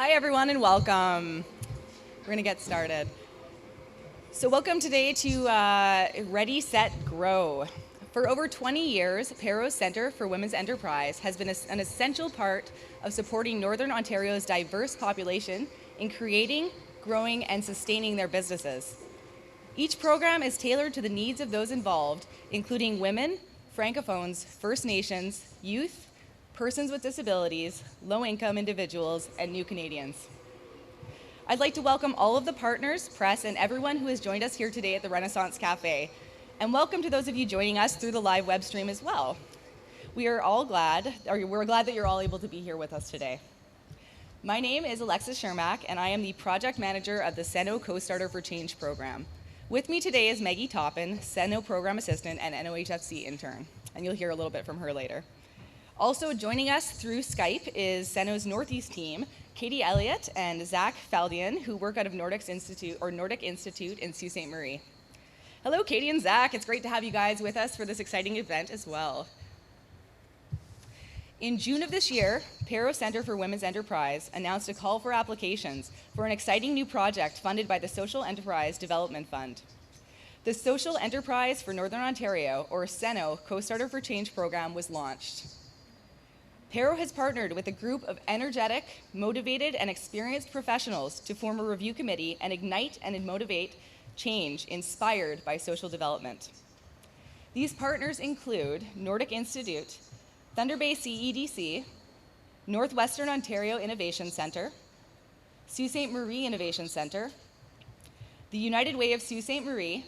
Hi everyone and welcome. We're going to get started. So welcome today to Ready, Set, Grow. For over 20 years, PARO's Centre for Women's Enterprise has been an essential part of supporting Northern Ontario's diverse population in creating, growing, and sustaining their businesses. Each program is tailored to the needs of those involved, including women, francophones, First Nations, youth, persons with disabilities, low-income individuals, and new Canadians. I'd like to welcome all of the partners, press, and everyone who has joined us here today at the Renaissance Cafe. And welcome to those of you joining us through the live web stream as well. We're glad that you're all able to be here with us today. My name is Alexis Shermack, and I am the project manager of the SENO Co-Starter for Change program. With me today is Maggie Toppin, SENO program assistant and NOHFC intern, and you'll hear a little bit from her later. Also joining us through Skype is SENO's Northeast team, Katie Elliott and Zach Faldian, who work out of Nordic Institute in Sault Ste. Marie. Hello, Katie and Zach. It's great to have you guys with us for this exciting event as well. In June of this year, PARO Centre for Women's Enterprise announced a call for applications for an exciting new project funded by the Social Enterprise Development Fund. The Social Enterprise for Northern Ontario, or SENO, Co-Starter for Change program was launched. PARO has partnered with a group of energetic, motivated, and experienced professionals to form a review committee and ignite and motivate change inspired by social development. These partners include Nordic Institute, Thunder Bay CEDC, Northwestern Ontario Innovation Centre, Sault Ste. Marie Innovation Centre, the United Way of Sault Ste. Marie,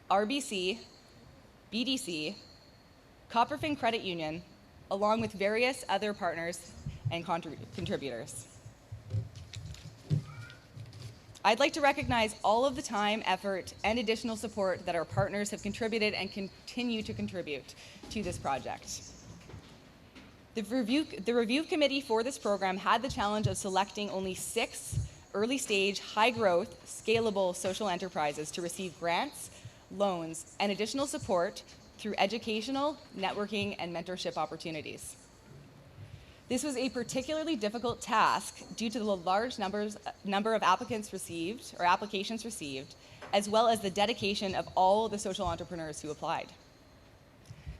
RBC, BDC, Copperfin Credit Union, along with various other partners and contributors. I'd like to recognize all of the time, effort, and additional support that our partners have contributed and continue to contribute to this project. The review committee for this program had the challenge of selecting only 6 early-stage, high-growth, scalable social enterprises to receive grants, loans, and additional support through educational, networking, and mentorship opportunities. This was a particularly difficult task due to the large number of applications received, as well as the dedication of all the social entrepreneurs who applied.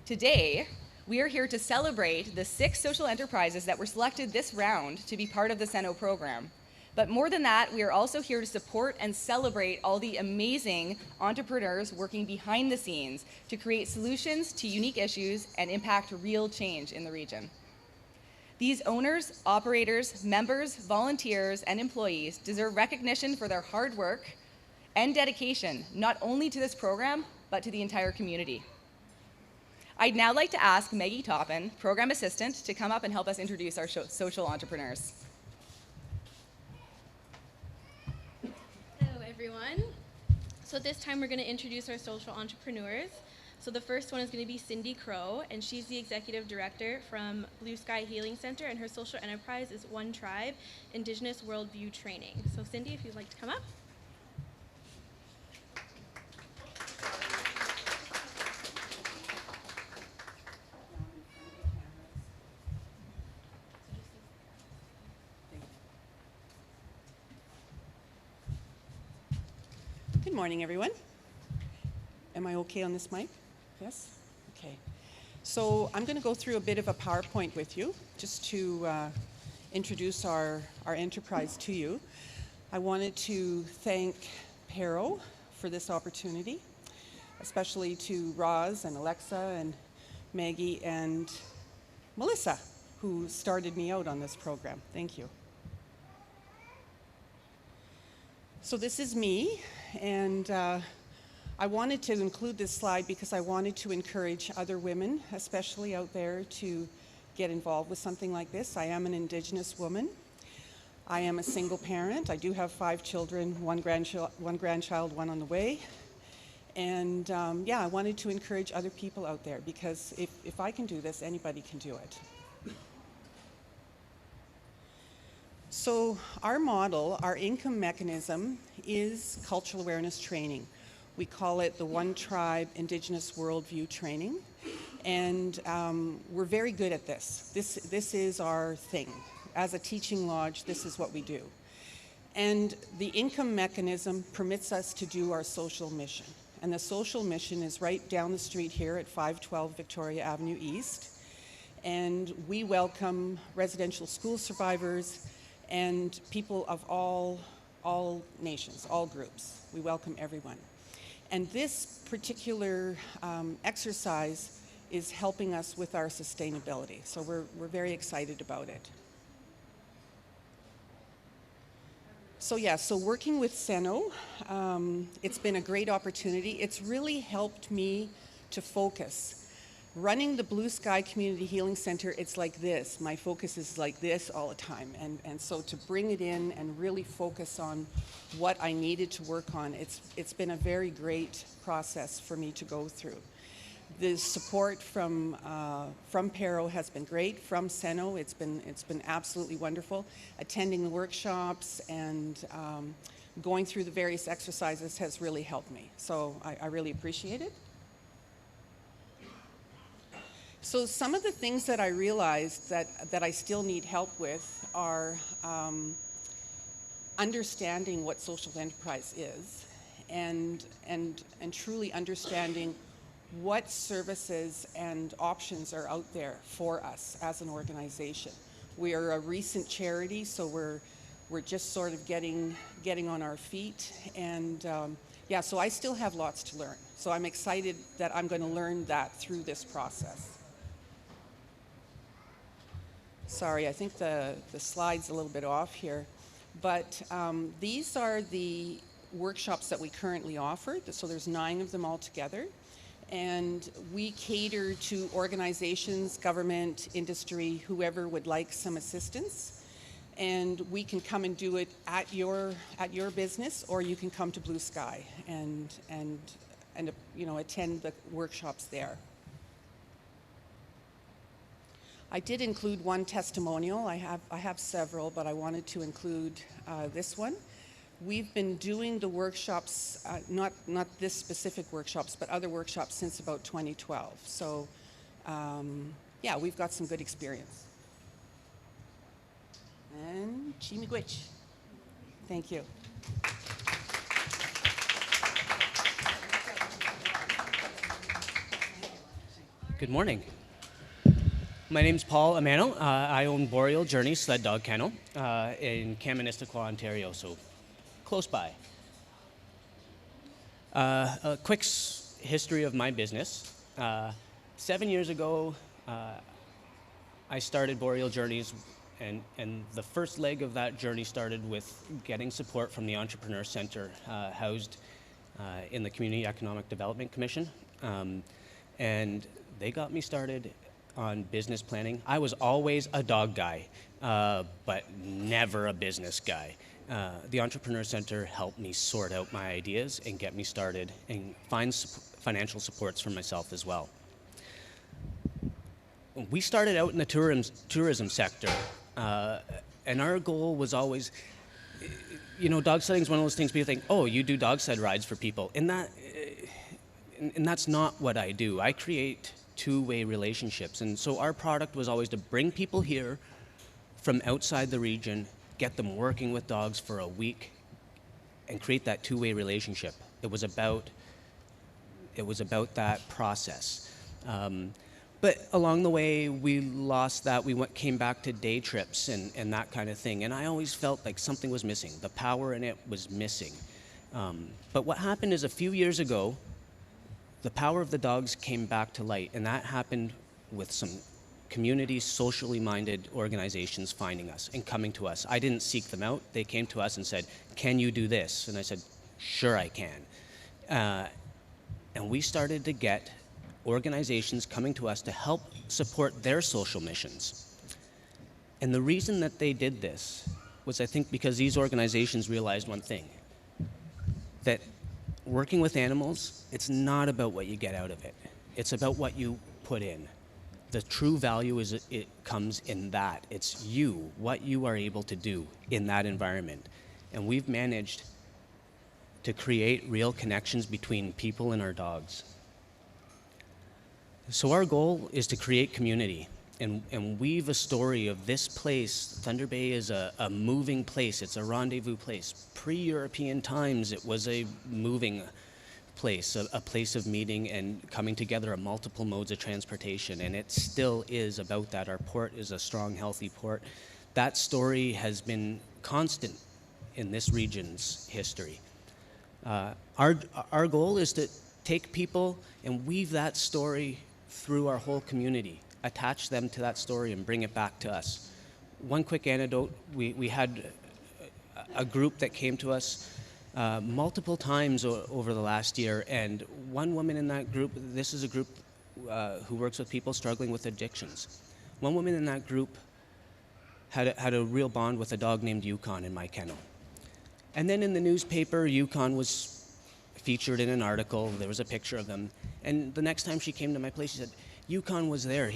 Today, we are here to celebrate the 6 social enterprises that were selected this round to be part of the SENO program. But more than that, we are also here to support and celebrate all the amazing entrepreneurs working behind the scenes to create solutions to unique issues and impact real change in the region. These owners, operators, members, volunteers, and employees deserve recognition for their hard work and dedication, not only to this program, but to the entire community. I'd now like to ask Maggie Toppin, program assistant, to come up and help us introduce our social entrepreneurs. Everyone. So this time we're going to introduce our social entrepreneurs. So the first one is going to be Cindy Crow, and she's the executive director from Blue Sky Healing Center, and her social enterprise is One Tribe Indigenous Worldview Training. So Cindy, if you'd like to come up. Good morning, everyone. Am I okay on this mic? Yes? Okay. So I'm going to go through a bit of a PowerPoint with you, just to introduce our enterprise to you. I wanted to thank PARO for this opportunity, especially to Roz and Alexa and Maggie and Melissa, who started me out on this program. Thank you. So this is me. And I wanted to include this slide because I wanted to encourage other women, especially out there, to get involved with something like this. I am an Indigenous woman. I am a single parent. I do have 5 children, one grandchild, one on the way. And yeah, I wanted to encourage other people out there because if I can do this, anybody can do it. So our model, our income mechanism, is cultural awareness training. We call it the One Tribe Indigenous Worldview Training. And we're very good at this. This is our thing. as a teaching lodge, this is what we do. And the income mechanism permits us to do our social mission. And the social mission is right down the street here at 512 Victoria Avenue East. And we welcome residential school survivors and people of all nations, all groups. We welcome everyone. And this particular exercise is helping us with our sustainability. So we're very excited about it. So yeah, so working with SENO, it's been a great opportunity. It's really helped me to focus. Running the Blue Sky Community Healing Center, it's like this. My focus is like this all the time. And so to bring it in and really focus on what I needed to work on, it's been a very great process for me to go through. The support from PARO has been great. From SENO, it's been absolutely wonderful. Attending the workshops and going through the various exercises has really helped me. So I really appreciate it. So some of the things that I realized that I still need help with are understanding what social enterprise is and truly understanding what services and options are out there for us as an organization. We are a recent charity, so we're just sort of getting on our feet, and yeah, so I still have lots to learn. So I'm excited that I'm going to learn that through this process. Sorry, I think the slide's a little bit off here, but these are the workshops that we currently offer. So there's 9 of them altogether. And we cater to organizations, government, industry, whoever would like some assistance. And we can come and do it at your business, or you can come to Blue Sky and you know, attend the workshops there. I did include one testimonial. I have several, but I wanted to include this one. We've been doing the workshops, not this specific workshops, but other workshops since about 2012. So yeah, we've got some good experience. And Chimigwich. Thank you. Good morning. My name's Paul Amano. I own Boreal Journey Sled Dog Kennel in Kaministiquia, Ontario, so close by. A quick history of my business. 7 years ago, I started Boreal Journeys, and the first leg of that journey started with getting support from the Entrepreneur Center housed in the Community Economic Development Commission. And they got me started on business planning. I was always a dog guy, but never a business guy. The Entrepreneur Center helped me sort out my ideas and get me started and find financial supports for myself as well. We started out in the tourism sector, and our goal was always, you know, dog sledding is one of those things people think, oh, you do dog sled rides for people. And that's not what I do. I create two-way relationships. And so our product was always to bring people here from outside the region, get them working with dogs for a week, and create that two-way relationship. It was about that process. But along the way, we lost that. We came back to day trips and that kind of thing. And I always felt like something was missing. The power in it was missing. But what happened is a few years ago, the power of the dogs came back to light, and that happened with some community, socially minded organizations finding us and coming to us. I didn't seek them out. They came to us and said, can you do this? And I said, sure I can. And we started to get organizations coming to us to help support their social missions. And the reason that they did this was, I think, because these organizations realized one thing, that working with animals, it's not about what you get out of it. It's about what you put in. The true value is it comes in that. It's you, what you are able to do in that environment. And we've managed to create real connections between people and our dogs. So our goal is to create community and weave a story of this place. Thunder Bay is a moving place. It's a rendezvous place. Pre-European times, it was a moving place, a place of meeting and coming together of multiple modes of transportation, and it still is about that. Our port is a strong, healthy port. That story has been constant in this region's history. Our goal is to take people and weave that story through our whole community, attach them to that story and bring it back to us. One quick anecdote, we had a group that came to us multiple times over the last year, and one woman in that group, this is a group who works with people struggling with addictions. One woman in that group had a real bond with a dog named Yukon in my kennel. And then in the newspaper, Yukon was featured in an article. There was a picture of them. And the next time she came to my place, she said, Yukon was there.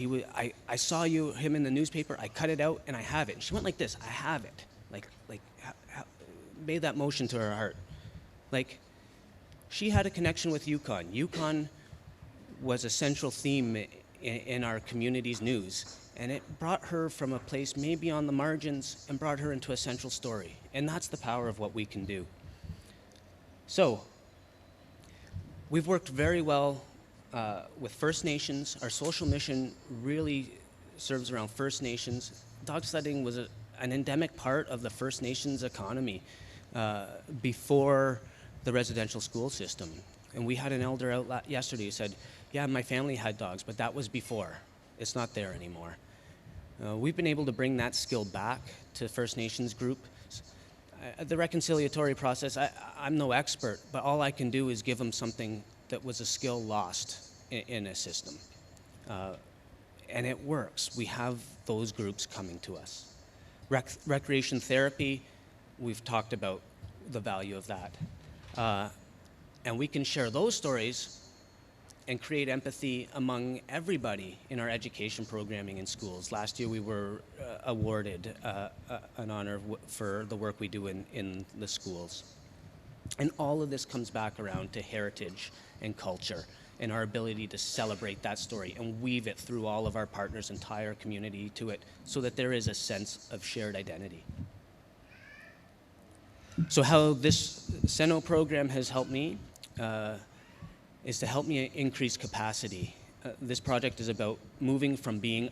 I saw him in the newspaper. I cut it out, and I have it. And she went like this, I have it. Made that motion to her heart. Like, she had a connection with Yukon. Yukon was a central theme in our community's news. And it brought her from a place maybe on the margins and brought her into a central story. And that's the power of what we can do. So, we've worked very well with First Nations. Our social mission really serves around First Nations. Dog sledding was an endemic part of the First Nations economy before the residential school system. And we had an elder out yesterday who said, yeah, my family had dogs, but that was before. It's not there anymore. We've been able to bring that skill back to First Nations groups. The reconciliatory process, I'm no expert, but all I can do is give them something that was a skill lost in a system. And it works. We have those groups coming to us. Recreation therapy, we've talked about the value of that. And we can share those stories and create empathy among everybody in our education programming in schools. Last year we were awarded an honor for the work we do in the schools. And all of this comes back around to heritage and culture and our ability to celebrate that story and weave it through all of our partners and tie our community to it so that there is a sense of shared identity. So how this SENO program has helped me is to help me increase capacity. This project is about moving from being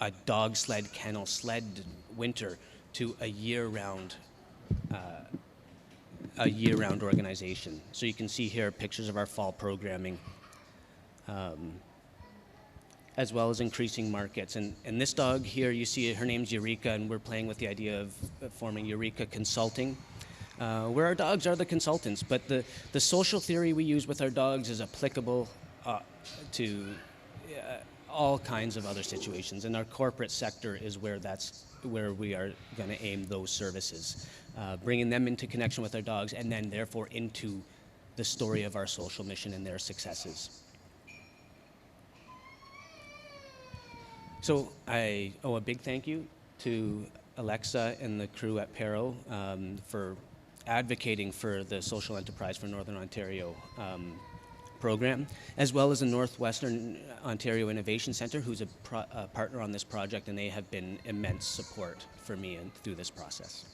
a dog sled kennel sled winter to a year-round organization. So you can see here pictures of our fall programming, as well as increasing markets. And this dog here, you see her name's Eureka, and we're playing with the idea of forming Eureka Consulting, where our dogs are the consultants, but the social theory we use with our dogs is applicable to all kinds of other situations, and our corporate sector is where we are going to aim those services, bringing them into connection with our dogs, and then therefore into the story of our social mission and their successes. So I owe a big thank you to Alexa and the crew at PARO for advocating for the Social Enterprise for Northern Ontario program, as well as the Northwestern Ontario Innovation Centre, who's a partner on this project, and they have been immense support for me and through this process.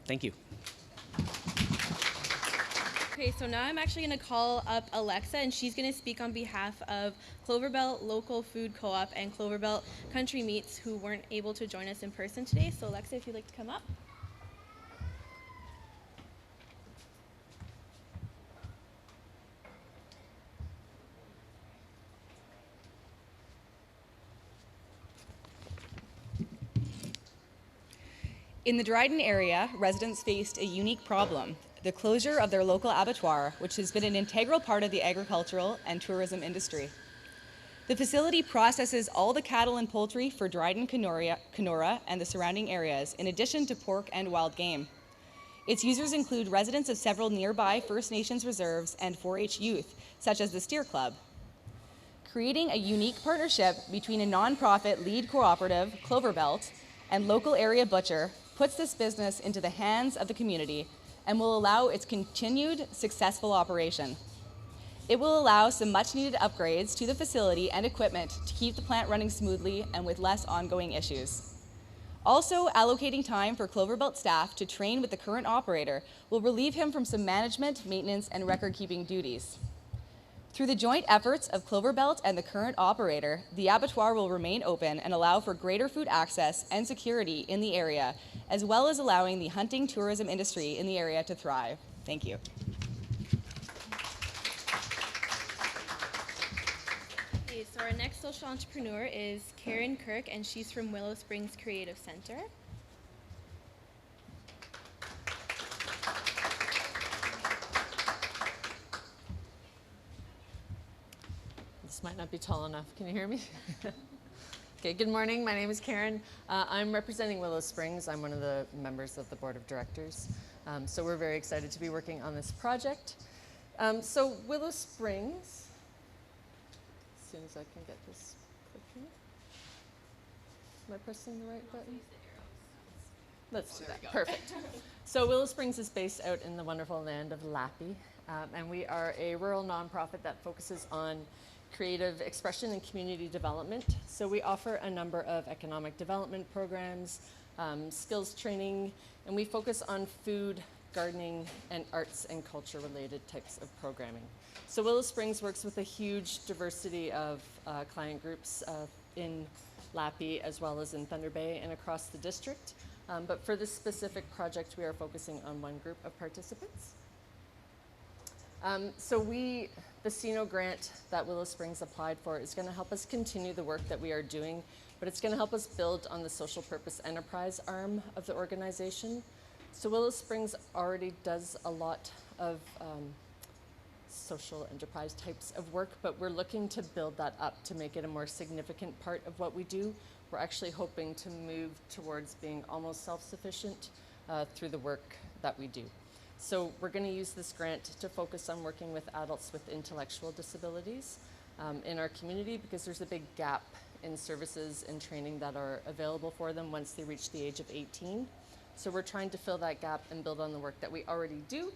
Thank you. Okay, so now I'm actually going to call up Alexa, and she's going to speak on behalf of Cloverbelt Local Food Co-op and Cloverbelt Country Meats, who weren't able to join us in person today. So Alexa, if you'd like to come up. In the Dryden area, residents faced a unique problem: the closure of their local abattoir, which has been an integral part of the agricultural and tourism industry. The facility processes all the cattle and poultry for Dryden, Kenora, and the surrounding areas, in addition to pork and wild game. Its users include residents of several nearby First Nations reserves and 4-H youth, such as the Steer Club. Creating a unique partnership between a nonprofit lead cooperative, Cloverbelt, and local area butcher puts this business into the hands of the community and will allow its continued successful operation. It will allow some much needed upgrades to the facility and equipment to keep the plant running smoothly and with less ongoing issues. Also, allocating time for Cloverbelt staff to train with the current operator will relieve him from some management, maintenance, and record-keeping duties. Through the joint efforts of Cloverbelt and the current operator, the abattoir will remain open and allow for greater food access and security in the area, as well as allowing the hunting tourism industry in the area to thrive. Thank you. Okay, so our next social entrepreneur is Karen Kirk, and she's from Willow Springs Creative Center. This might not be tall enough. Can you hear me? Okay, good morning. My name is Karen. I'm representing Willow Springs. I'm one of the members of the board of directors. So we're very excited to be working on this project. So Willow Springs, as soon as I can get this clicking. Am I pressing the right button? Let's do that. Perfect. So Willow Springs is based out in the wonderful land of Lappy, and we are a rural nonprofit that focuses on creative expression and community development. So we offer a number of economic development programs, skills training, and we focus on food, gardening, and arts and culture related types of programming. So Willow Springs works with a huge diversity of client groups in Lappy as well as in Thunder Bay and across the district. But for this specific project, we are focusing on one group of participants. The SENO grant that Willow Springs applied for is going to help us continue the work that we are doing, but it's going to help us build on the social purpose enterprise arm of the organization. So Willow Springs already does a lot of social enterprise types of work, but we're looking to build that up to make it a more significant part of what we do. We're actually hoping to move towards being almost self-sufficient through the work that we do. So we're going to use this grant to focus on working with adults with intellectual disabilities in our community, because there's a big gap in services and training that are available for them once they reach the age of 18. So we're trying to fill that gap and build on the work that we already do.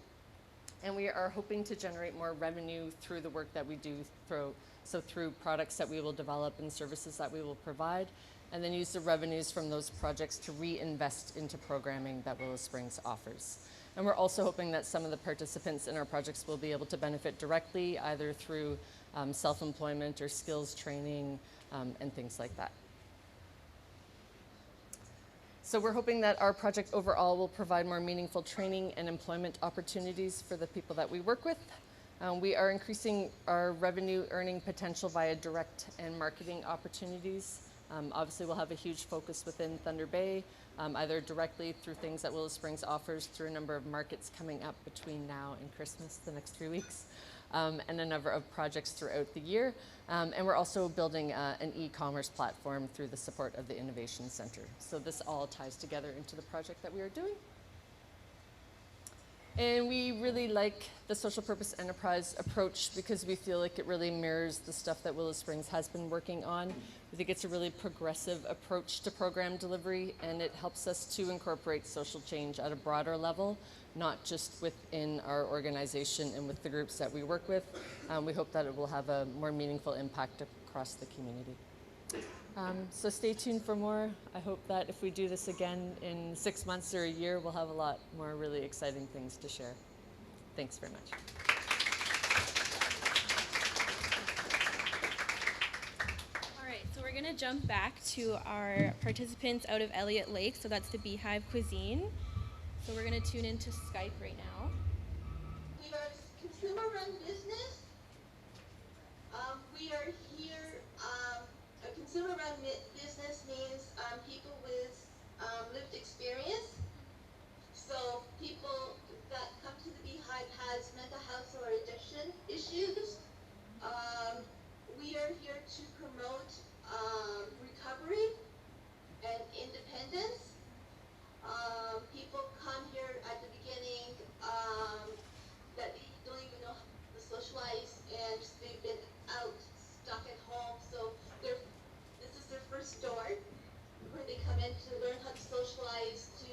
And we are hoping to generate more revenue through the work that we do, through products that we will develop and services that we will provide, and then use the revenues from those projects to reinvest into programming that Willow Springs offers. And we're also hoping that some of the participants in our projects will be able to benefit directly, either through self-employment or skills training and things like that. So we're hoping that our project overall will provide more meaningful training and employment opportunities for the people that we work with. We are increasing our revenue earning potential via direct and marketing opportunities. Obviously, we'll have a huge focus within Thunder Bay, either directly through things that Willow Springs offers through a number of markets coming up between now and Christmas, the next 3 weeks, and a number of projects throughout the year. And we're also building an e-commerce platform through the support of the Innovation Center. So this all ties together into the project that we are doing. And we really like the social purpose enterprise approach because we feel like it really mirrors the stuff that Willow Springs has been working on. We think it's a really progressive approach to program delivery, and it helps us to incorporate social change at a broader level, not just within our organization and with the groups that we work with. We hope that it will have a more meaningful impact across the community. So stay tuned for more. I hope that if we do this again in 6 months or a year, we'll have a lot more really exciting things to share. Thanks very much. All right, so we're gonna jump back to our participants out of Elliott Lake. So that's the Beehive Cuisine. So we're gonna tune into Skype right now. We are a consumer-run business. We are here. A consumer-run business means people with lived experience. So people that come to the Beehive has mental health or addiction issues. We are here to promote recovery and independence. People come here at the beginning that they don't even know how to socialize, and they've been out stuck at home. So this is their first door where they come in to learn how to socialize, to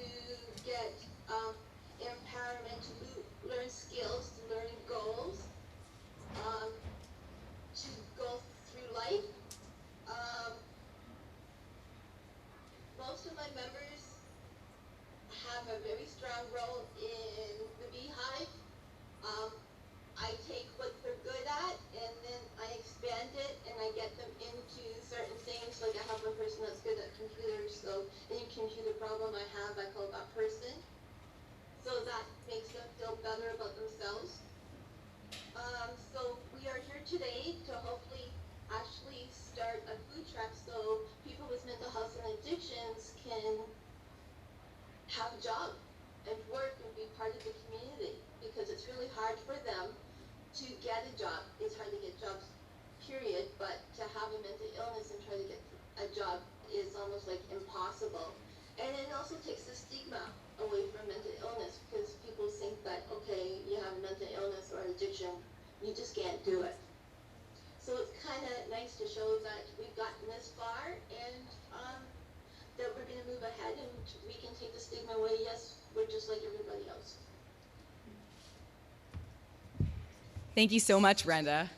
Thank you so much, Brenda.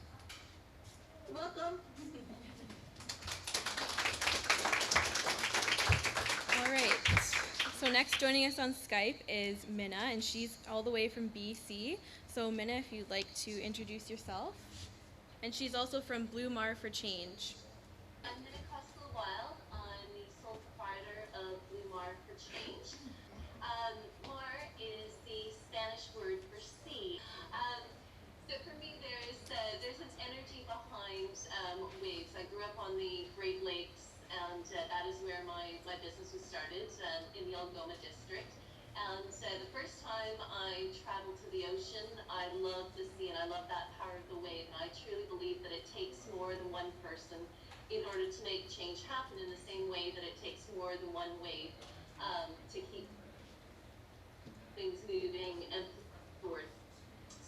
Welcome. All right. So next joining us on Skype is Minna, and she's all the way from BC. So Minna, if you'd like to introduce yourself. And she's also from Blue Mar for Change. I'm Minna Wild. I'm the sole proprietor of Blue Mar for Change. Mar is the Spanish word for sea. So for me, there's an energy behind waves. I grew up on the Great Lakes, and that is where my business was started, in the Algoma district. And the first time I traveled to the ocean, I loved the sea and I loved that power of the wave. And I truly believe that it takes more than one person in order to make change happen, in the same way that it takes more than one wave to keep things moving and forward.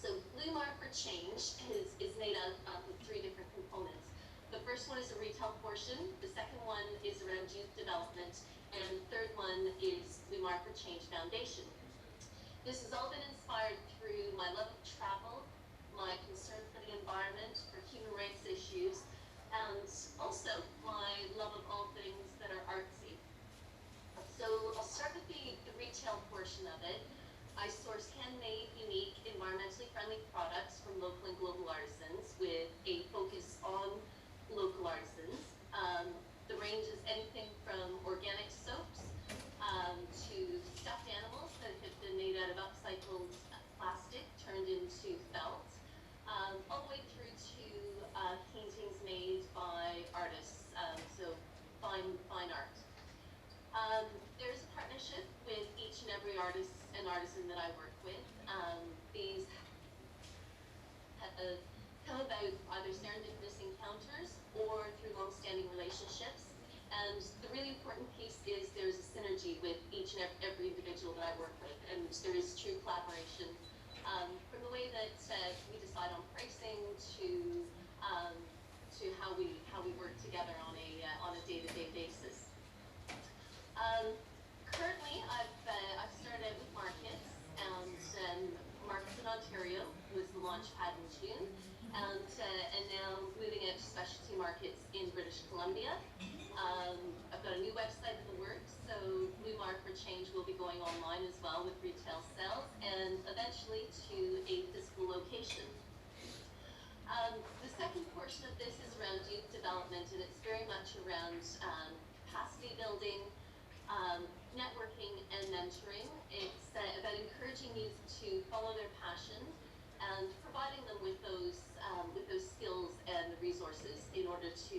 So Blue Mar for Change is made up of three different components. The first one is a retail portion, the second one is around youth development, and the third one is Blue Mar for Change Foundation. This has all been inspired through my love of travel, my concern for the environment, for human rights issues, and also my love of all things that are artsy. So I'll start with the retail portion of it. I source handmade, unique, environmentally friendly products from local and global artisans with a focus on local artisans. The range is anything from organic soaps to stuffed animals that have been made out of upcycled plastic turned into felt, all the way through to paintings made by artists, so fine art. There's a partnership with each and every artist and artisan that I work with. These have come about either serendipitous encounters or through long-standing relationships. And the really important piece is there's a synergy with each and every individual that I work with, and there is true collaboration. From the way that we decide on pricing to how we work together on a day-to-day basis. Currently, I've started out with markets, and markets in Ontario was the launch pad in June, and now moving out to specialty markets in British Columbia. I've got a new website in the works, so Blue Mar for Change will be going online as well with retail sales, and eventually to a physical location. The second portion of this is around youth development, and it's very much around capacity building, networking and mentoring. It's about encouraging youth to follow their passion and providing them with those skills and the resources in order to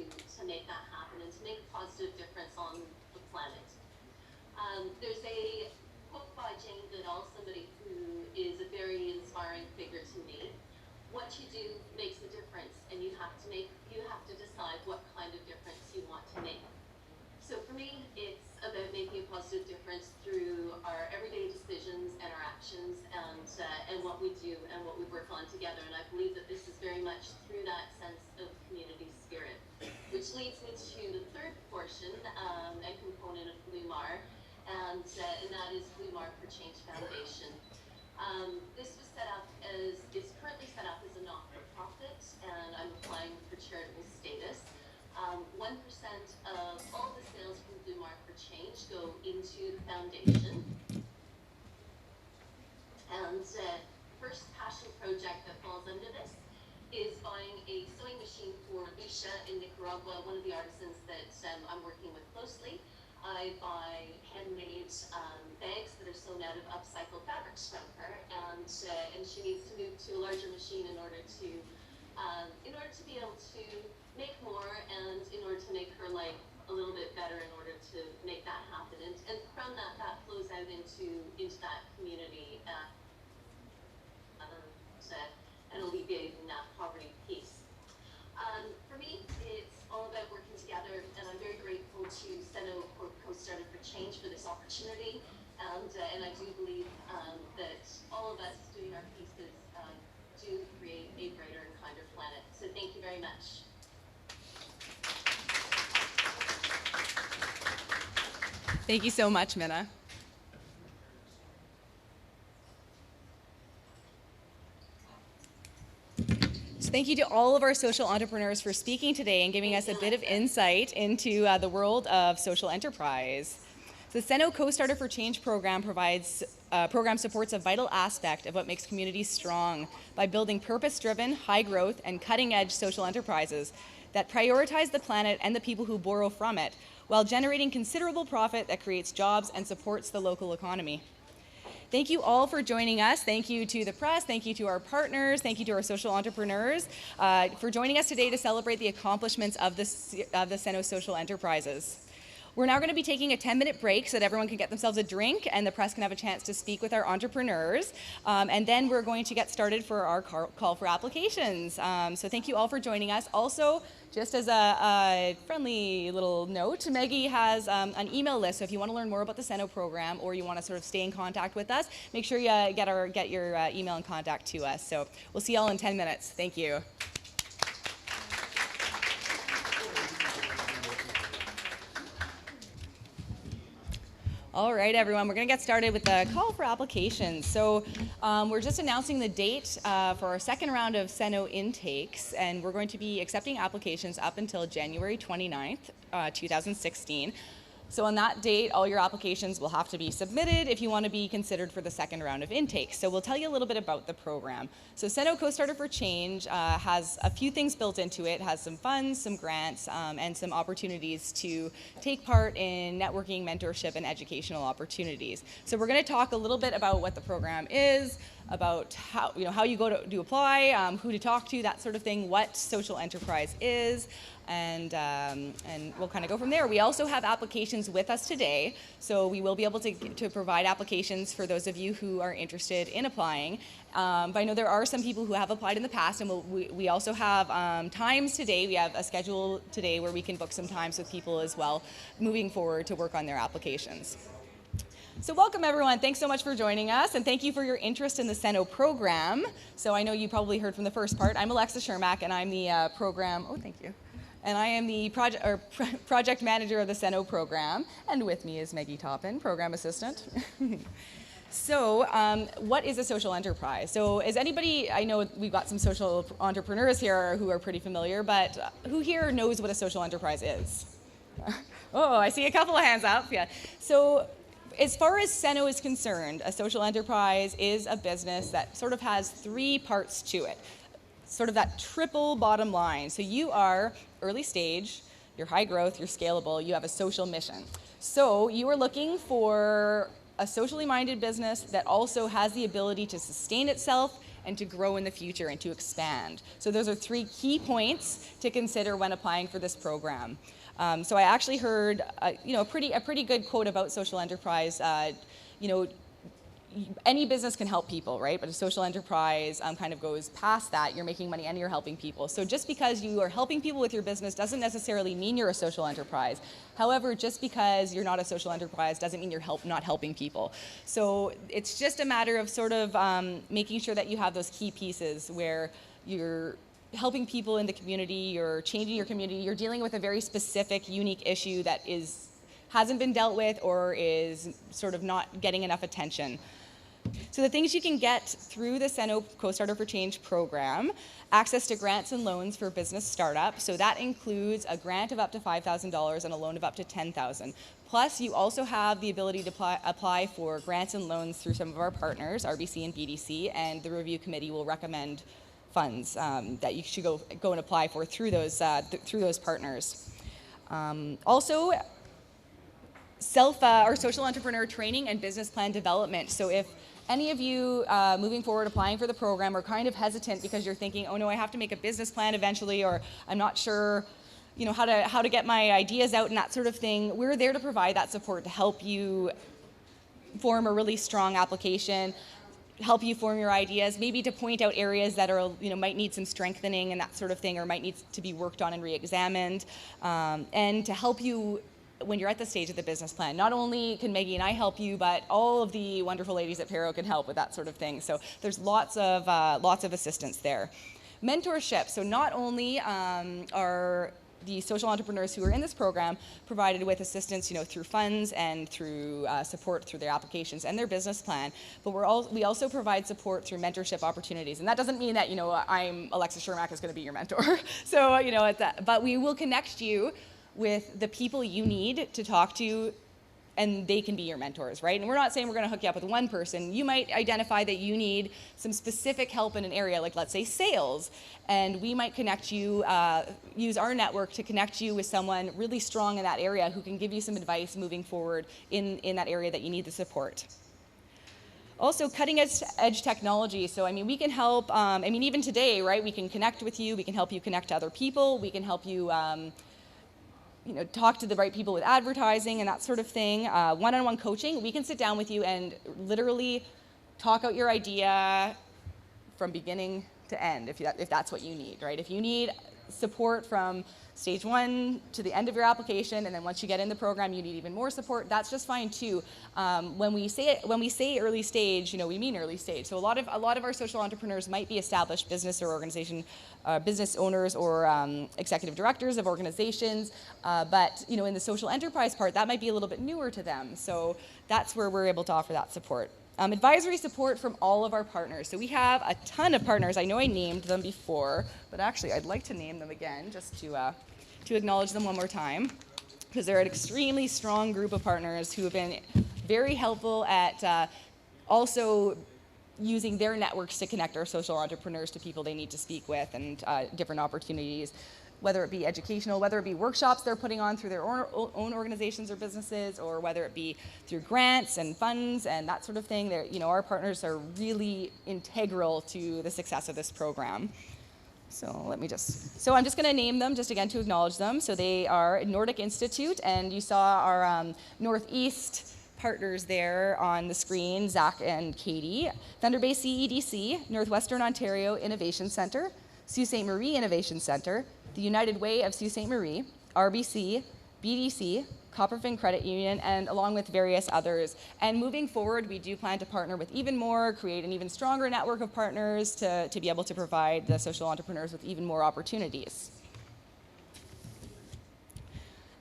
make that happen and to make a positive difference on the planet. There's a quote by Jane Goodall, somebody who is a very inspiring figure to me. What you do makes a difference, and you have to decide what kind of difference you want to make. So for me, it's about making a positive difference through our everyday decisions and our actions, and what we do and what we work on together. And I believe that this is very much through that sense of community spirit, which leads me to the third portion and component of Blue Mar, and that is Blue Mar for Change Foundation. This was is currently set up as a not-for-profit, and I'm applying for charitable status. 1% of all the sales from Blue Mar for Change go into the foundation. And the first passion project that falls under this is buying a sewing machine for Lucia in Nicaragua, one of the artisans that I'm working with closely. I buy handmade bags that are sewn out of upcycled fabrics from her, and she needs to move to a larger machine in order to be able to make more, and in order to make her life a little bit better, in order to make that happen. And from that flows out into that community and alleviating that poverty piece. For me, it's all about working together, and I'm very grateful to SENO Co-Started for Change for this opportunity, and I do believe that all of us doing our pieces do create a brighter and kinder planet. So thank you very much. Thank you so much, Minna. thank you to all of our social entrepreneurs for speaking today and giving us a bit of insight into the world of social enterprise. The SENO Co-Starter for Change program supports a vital aspect of what makes communities strong by building purpose-driven, high-growth, and cutting-edge social enterprises that prioritize the planet and the people who borrow from it, while generating considerable profit that creates jobs and supports the local economy. Thank you all for joining us. Thank you to the press. Thank you to our partners. Thank you to our social entrepreneurs for joining us today to celebrate the accomplishments of the SENO social enterprises. We're now going to be taking a 10-minute break so that everyone can get themselves a drink and the press can have a chance to speak with our entrepreneurs. And then we're going to get started for our call for applications. So thank you all for joining us. Also, just as a friendly little note, Maggie has an email list. So if you want to learn more about the SENO program or you want to sort of stay in contact with us, make sure you get your email and contact to us. So we'll see you all in 10 minutes. Thank you. All right, everyone, we're going to get started with the call for applications. So we're just announcing the date for our second round of SENO intakes, and we're going to be accepting applications up until January 29th, 2016. So on that date, all your applications will have to be submitted if you want to be considered for the second round of intake. So we'll tell you a little bit about the program. So SENO Co-Starter for Change has a few things built into it. It has some funds, some grants, and some opportunities to take part in networking, mentorship, and educational opportunities. So we're going to talk a little bit about what the program is, about how you go to apply, who to talk to, that sort of thing, what social enterprise is, and we'll kind of go from there. We also have applications with us today, so we will be able to provide applications for those of you who are interested in applying. But I know there are some people who have applied in the past, and we also have times today. We have a schedule today where we can book some times with people as well, moving forward to work on their applications. So welcome, everyone. Thanks so much for joining us, and thank you for your interest in the SENO program. So I know you probably heard from the first part. I'm Alexa Shermack, and I'm the program. Oh, thank you. And I am the project manager of the SENO program, and with me is Maggie Toppin, program assistant. So what is a social enterprise? So is anybody, I know we've got some social entrepreneurs here who are pretty familiar, but who here knows what a social enterprise is? Oh, I see a couple of hands up. Yeah. So as far as SENO is concerned, a social enterprise is a business that sort of has three parts to it. Sort of that triple bottom line. So you are early stage, you're high growth, you're scalable, you have a social mission. So you are looking for a socially minded business that also has the ability to sustain itself and to grow in the future and to expand. So those are three key points to consider when applying for this program. So I actually heard a pretty good quote about social enterprise. Any business can help people, right? But a social enterprise kind of goes past that. You're making money and you're helping people. So just because you are helping people with your business doesn't necessarily mean you're a social enterprise. However, just because you're not a social enterprise doesn't mean you're not helping people. So it's just a matter of sort of making sure that you have those key pieces where you're helping people in the community, you're changing your community, you're dealing with a very specific, unique issue that hasn't been dealt with or is sort of not getting enough attention. So the things you can get through the SENO Co-Starter for Change program: access to grants and loans for business startup. So that includes a grant of up to $5,000 and a loan of up to $10,000. Plus, you also have the ability to apply for grants and loans through some of our partners, RBC and BDC, and the review committee will recommend funds that you should go and apply for through those partners. Also, or social entrepreneur training and business plan development. So if any of you moving forward applying for the program are kind of hesitant because you're thinking, oh no, I have to make a business plan eventually, or I'm not sure how to get my ideas out and that sort of thing, we're there to provide that support to help you form a really strong application, help you form your ideas, maybe to point out areas that are, might need some strengthening and that sort of thing, or might need to be worked on and re-examined, and to help you when you're at the stage of the business plan. Not only can Maggie and I help you, but all of the wonderful ladies at PARO can help with that sort of thing. So there's lots of assistance there. Mentorship. So not only are the social entrepreneurs who are in this program provided with assistance, through funds and through support through their applications and their business plan. But we also provide support through mentorship opportunities. And that doesn't mean that, I'm Alexa Shermack is going to be your mentor. So, but we will connect you with the people you need to talk to, and they can be your mentors, right? And we're not saying we're going to hook you up with one person. You might identify that you need some specific help in an area, like let's say sales, and we might connect you, use our network to connect you with someone really strong in that area who can give you some advice moving forward in that area that you need the support. Also, cutting edge technology. So, we can help, even today, right? We can connect with you, we can help you connect to other people, we can help you talk to the right people with advertising and that sort of thing. One-on-one coaching, we can sit down with you and literally talk out your idea from beginning to end, if that's what you need, right? If you need support from stage 1 to the end of your application, and then once you get in the program, you need even more support, that's just fine too. When we say early stage, we mean early stage. So a lot of our social entrepreneurs might be established business or organization, business owners or executive directors of organizations, but in the social enterprise part, that might be a little bit newer to them. So that's where we're able to offer that support. Advisory support from all of our partners. So we have a ton of partners. I know I named them before, but actually I'd like to name them again just to acknowledge them one more time, because they're an extremely strong group of partners who have been very helpful at also using their networks to connect our social entrepreneurs to people they need to speak with and different opportunities, whether it be educational, whether it be workshops they're putting on through their own organizations or businesses, or whether it be through grants and funds and that sort of thing. Our partners are really integral to the success of this program. So I'm just going to name them just again to acknowledge them. So they are Nordic Institute, and you saw our Northeast partners there on the screen, Zach and Katie. Thunder Bay CEDC, Northwestern Ontario Innovation Centre, Sault Ste. Marie Innovation Centre, the United Way of Sault Ste. Marie, RBC, BDC, Copperfin Credit Union, and along with various others. And moving forward, we do plan to partner with even more, create an even stronger network of partners to be able to provide the social entrepreneurs with even more opportunities.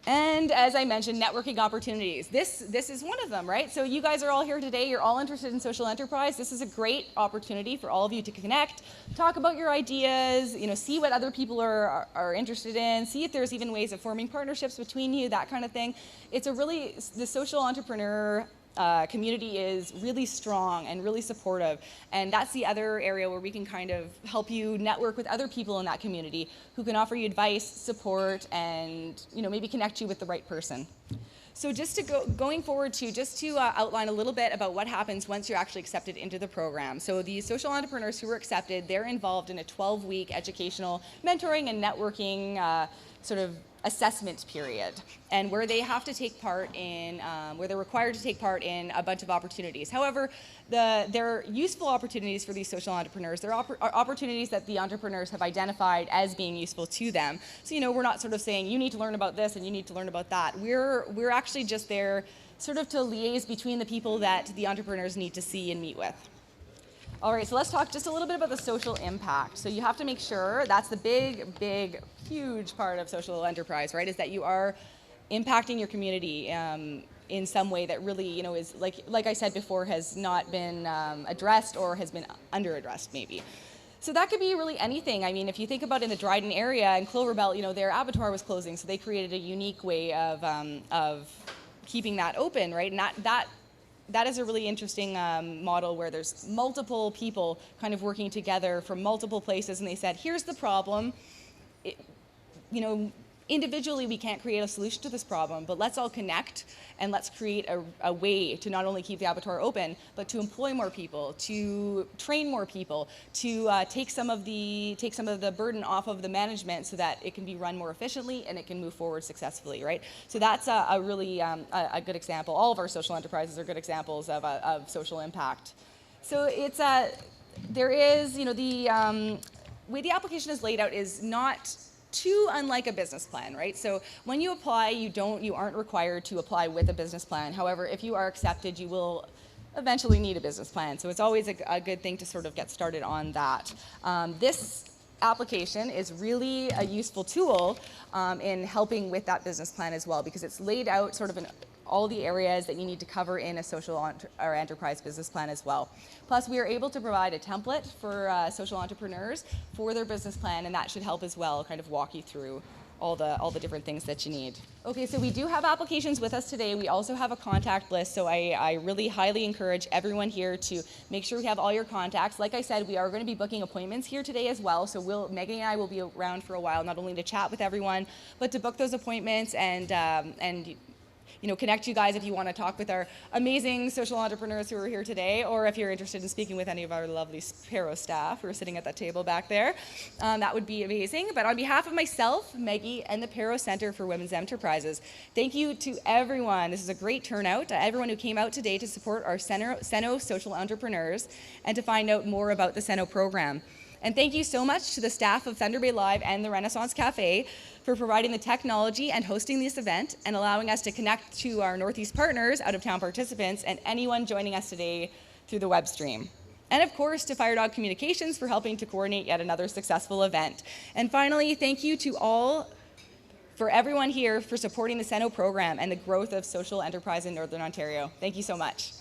And as I mentioned, networking opportunities. This is one of them, right? So you guys are all here today. You're all interested in social enterprise. This is a great opportunity for all of you to connect, talk about your ideas, see what other people are interested in, see if there's even ways of forming partnerships between you, that kind of thing. The social entrepreneur community is really strong and really supportive, and that's the other area where we can kind of help you network with other people in that community who can offer you advice, support, and maybe connect you with the right person. So just going forward to outline a little bit about what happens once you're actually accepted into the program. So the social entrepreneurs who were accepted, they're involved in a 12-week educational mentoring and networking sort of assessment period, and where they have to take part in, where they're required to take part in a bunch of opportunities. However, they're useful opportunities for these social entrepreneurs. They're opportunities that the entrepreneurs have identified as being useful to them. So we're not sort of saying you need to learn about this and you need to learn about that. We're actually just there sort of to liaise between the people that the entrepreneurs need to see and meet with. All right, so let's talk just a little bit about the social impact. So you have to make sure, that's the big, huge part of social enterprise, right, is that you are impacting your community in some way that really, is, like I said before, has not been addressed or has been under-addressed maybe. So that could be really anything. If you think about in the Dryden area in Clover Belt, their abattoir was closing, so they created a unique way of keeping that open, right, and that is a really interesting model where there's multiple people kind of working together from multiple places, and they said, here's the problem. Individually we can't create a solution to this problem, but let's all connect and let's create a way to not only keep the abattoir open, but to employ more people, to train more people, to take some of the burden off of the management so that it can be run more efficiently and it can move forward successfully, right? So that's a really a good example. All of our social enterprises are good examples of social impact. So it's there is, the way the application is laid out is not too unlike a business plan, right? So when you apply, you aren't required to apply with a business plan. However, if you are accepted, you will eventually need a business plan. So it's always a good thing to sort of get started on that. This application is really a useful tool in helping with that business plan as well, because it's laid out sort of in all the areas that you need to cover in a social or enterprise business plan as well. Plus, we are able to provide a template for social entrepreneurs for their business plan, and that should help as well, kind of walk you through all the different things that you need. Okay, so we do have applications with us today. We also have a contact list, so I really highly encourage everyone here to make sure we have all your contacts. Like I said, we are going to be booking appointments here today as well, so Megan and I will be around for a while, not only to chat with everyone, but to book those appointments and connect you guys if you want to talk with our amazing social entrepreneurs who are here today, or if you're interested in speaking with any of our lovely PARO staff who are sitting at that table back there. That would be amazing. But on behalf of myself, Maggie, and the PARO Center for Women's Enterprises, thank you to everyone. This is a great turnout. Everyone who came out today to support our SENO social entrepreneurs and to find out more about the SENO program. And thank you so much to the staff of Thunder Bay Live and the Renaissance Cafe for providing the technology and hosting this event and allowing us to connect to our Northeast partners, out-of-town participants, and anyone joining us today through the web stream. And of course, to Fire Dog Communications for helping to coordinate yet another successful event. And finally, thank you to everyone here for supporting the SENO program and the growth of social enterprise in Northern Ontario. Thank you so much.